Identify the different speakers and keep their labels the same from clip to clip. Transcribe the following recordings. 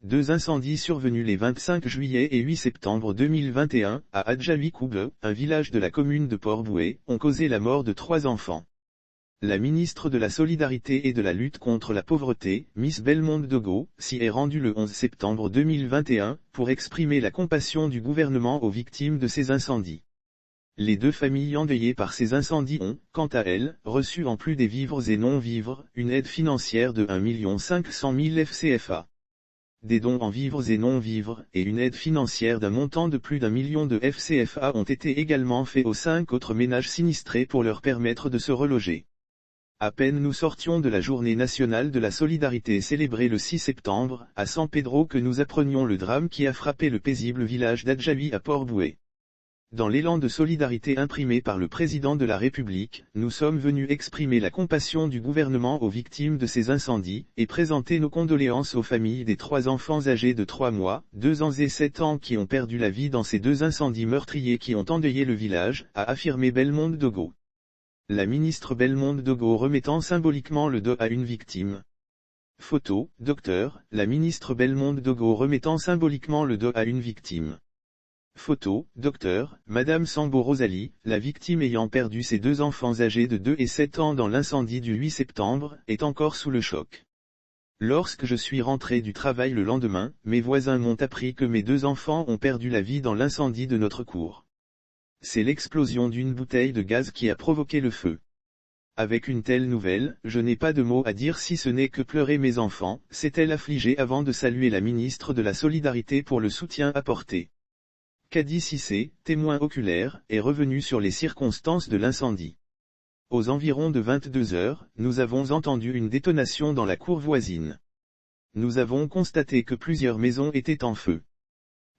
Speaker 1: Deux incendies survenus les 25 juillet et 8 septembre 2021, à Adjawi-Koube, un village de la commune de Port-Bouët, ont causé la mort de 3 enfants. La ministre de la Solidarité et de la lutte contre la pauvreté, Miss Belmonde Dogo, s'y est rendue le 11 septembre 2021, pour exprimer la compassion du gouvernement aux victimes de ces incendies. Les 2 familles endeuillées par ces incendies ont, quant à elles, reçu en plus des vivres et non-vivres, une aide financière de 1 500 000 FCFA. Des dons en vivres et non-vivres, et une aide financière d'un montant de plus d'1 million de FCFA ont été également faits aux 5 autres ménages sinistrés pour leur permettre de se reloger. À peine nous sortions de la journée nationale de la solidarité célébrée le 6 septembre, à San Pedro, que nous apprenions le drame qui a frappé le paisible village d'Adjawi à Port-Bouët. Dans l'élan de solidarité imprimé par le président de la République, nous sommes venus exprimer la compassion du gouvernement aux victimes de ces incendies, et présenter nos condoléances aux familles des 3 enfants âgés de 3 mois, 2 ans et 7 ans qui ont perdu la vie dans ces 2 incendies meurtriers qui ont endeuillé le village, a affirmé Belmonde Dogo. La ministre Belmonde Dogo remettant symboliquement le dos à une victime. Photo, Docteur, la ministre Belmonde Dogo remettant symboliquement le dos à une victime. Photo, Docteur, Madame Sambo Rosalie, la victime ayant perdu ses 2 enfants âgés de 2 et 7 ans dans l'incendie du 8 septembre, est encore sous le choc. Lorsque je suis rentré du travail le lendemain, mes voisins m'ont appris que mes 2 enfants ont perdu la vie dans l'incendie de notre cour. C'est l'explosion d'une bouteille de gaz qui a provoqué le feu. Avec une telle nouvelle, je n'ai pas de mots à dire si ce n'est que pleurer mes enfants, s'est-elle affligée avant de saluer la ministre de la Solidarité pour le soutien apporté. Kadi Cissé, témoin oculaire, est revenu sur les circonstances de l'incendie. Aux environs de 22 heures, nous avons entendu une détonation dans la cour voisine. Nous avons constaté que plusieurs maisons étaient en feu.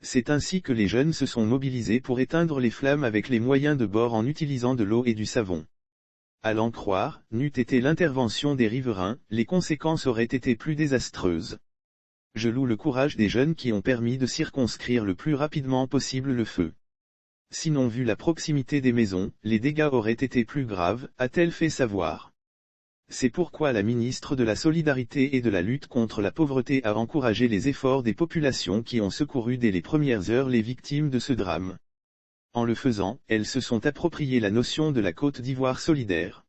Speaker 1: C'est ainsi que les jeunes se sont mobilisés pour éteindre les flammes avec les moyens de bord en utilisant de l'eau et du savon. À l'en croire, n'eût été l'intervention des riverains, les conséquences auraient été plus désastreuses. Je loue le courage des jeunes qui ont permis de circonscrire le plus rapidement possible le feu. Sinon, vu la proximité des maisons, les dégâts auraient été plus graves, a-t-elle fait savoir. C'est pourquoi la ministre de la Solidarité et de la lutte contre la pauvreté a encouragé les efforts des populations qui ont secouru dès les premières heures les victimes de ce drame. En le faisant, elles se sont approprié la notion de la Côte d'Ivoire solidaire.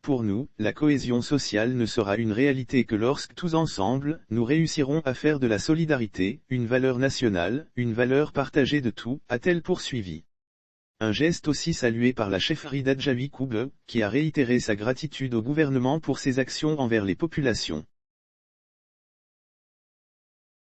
Speaker 1: Pour nous, la cohésion sociale ne sera une réalité que lorsque tous ensemble, nous réussirons à faire de la solidarité, une valeur nationale, une valeur partagée de tous, a-t-elle poursuivi. Un geste aussi salué par la chefferie d'Adjawi-Koube, qui a réitéré sa gratitude au gouvernement pour ses actions envers les populations.